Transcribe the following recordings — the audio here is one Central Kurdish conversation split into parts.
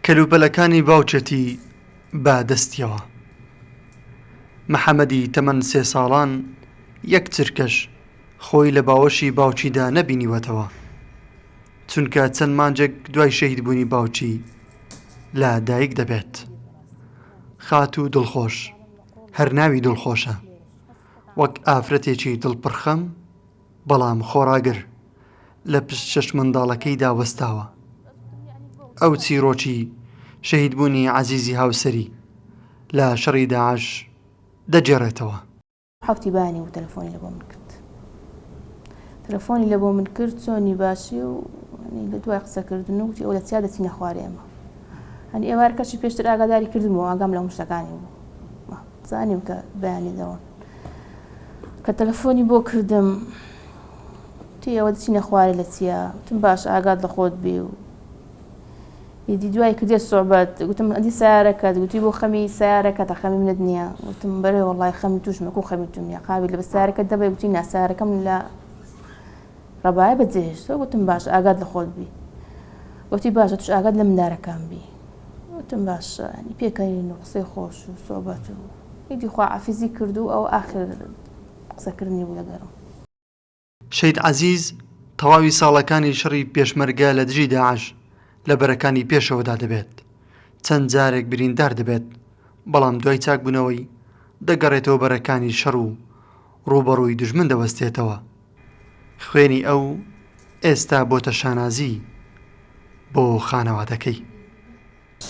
کەلوپەلەکانی باوچەتی بادەستیەوە. محەممەدی تەمەن 3 ساڵان یەک چرکەش خۆی لە باوەشی باوچیدا نەبینیوەتەوە، چونکە چەند مانجێک دوای شەهیدبوونی باوچی لە دایک دەبێت. خات و دڵخۆش، هەر ناوی دڵخۆشە، وەک ئافرەتێکی دڵپڕخەم بەڵام خۆراگر لە پشت شەش منداڵەکەیدا وەستاوە. ئەو چیرۆکی شەهیدبوونی عەزیزی هاوسەری لە شەڕی داعش دەجێڕێتەوە. حەوتی بانی و تەلەفۆنی لە بۆ من کرد، تەلەفۆنی لە بۆ من کرد، چۆنی باشی و لە دوای قسەکردن و وتی ئەو لە چیا دەچینە خوارێ ئێمە. هەنی ئێوار کەشی پێشتر ئاگاداری کردمەوە، ئاگام لە شتەکانی بوو، زانیم کە بەیانی دەوەن. کە تەلەفۆنی بۆ کردم تی ئەوە دەچینە خوارێ لە چیا، وتم باش ئاگات لە خۆت بێ و ئیدی دوای کردێ سوحبەت، گوتم ئەدی سیارەکەت، گوتی بۆ خەمی سیارەکەتە، خەمی منت نییە. وتم بەرێ وەڵڵای خەمی توشمە و خەمی توم نییە، قابل لە بە سیارەکەت دەبێ، گوتی نا سیارەکەم لە ڕەبایە بەجێهێشتەوە. گوتم باش ئاگات لە خۆت بی. گوتی باشە توش ئاگات لە مندارەکان بی. وتم باش پێکەنین و قسەی خۆش و سوحبەت و ئیدی خواحافیزی کرد و ئەو ئاخر قسەکردنی بوو لەگەڵم. شەید عەزیز تەواوی ساڵەکانی شەڕی پێشمەرگە لە دژی داعش لە بەرەکانی پێشەوەدا دەبێت. چەند جارێک بریندار دەبێت، بەڵام دوای چاکبوونەوەی دەگەڕێتەوە بەرەکانی شەڕ و ڕوبەڕووی دژمن دەوەستێتەوە. خوێنی ئەو ئێستا بۆتە شانازی بۆ خانەوادەکەی.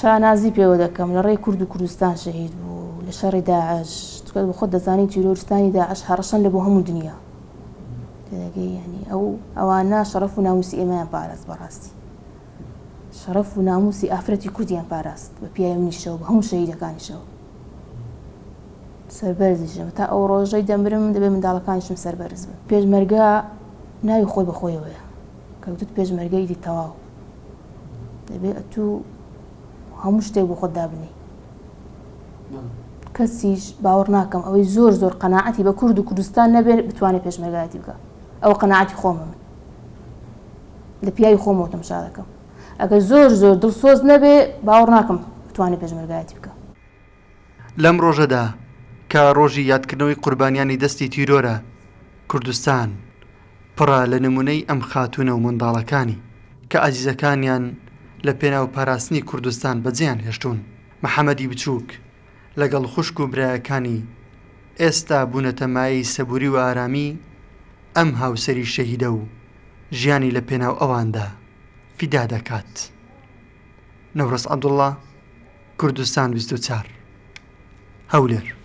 شانازی پێوە دەکەم، لە ڕێی کورد و کوردستان شەهید بوو لە شەڕی داعش. چکە بە خۆت دەزانی تیرۆریستانی داعش هەڕەشەن لە بۆ هەموو دنیا. تێدەگەی ینی ئەوانە شەرەف و ناموسی ئێمەیان پاراست، بەڕاستی شەرەف و ناموسی ئافرەتی کوردیان پاراست بە پیاوی منیشەوە بە هەموو شەهیدەکانیشەوە. سەربەرزیشم تا ئەو ڕۆژەی دەمرم دەبێت منداڵەکانیشم سەربەرز بن. پێشمەرگە ناوی خۆی بەخۆیەوەیە، کە وتت پێشمەرگە ئیدی تەواو دەبێت ئەتوو هەموو شتێک بۆ خۆت دابنی. کەسیش باوەڕ ناکەم ئەوەی زۆر زۆر قەناعەتی بە کورد و کوردستان نەبێت بتوانێت پێشمەرگایەتی بکە. ئەوە قەناعەتی خۆمە، من لە پیاوی خۆمەوە تەماشا دەکەم. ئەگەر زۆر زۆر دڵسۆز نەبێ باوەڕ ناکەم بتوانێت پێشمەرگایەتی بکە. لەم ڕۆژەدا کە ڕۆژی یادکردنەوەی قوربانیانی دەستی تیرۆرە، کوردستان پڕە لە نمونەی ئەم خاتونە و منداڵەکانی کە ئازیزەکانیان لە پێناو پاراستنی کوردستان بەجێیان هێشتوون. محەممەدی بچووک لەگەڵ خوشک و برایەکانی ئێستا بوونەتە مایەی سەبووری و ئارامی ئەم هاوسەری شەهیدە و ژیانی لە پێناو ئەواندا فیدا دەکات. نەورەس عەبدوڵڵا، کوردستان 24 هەولێر.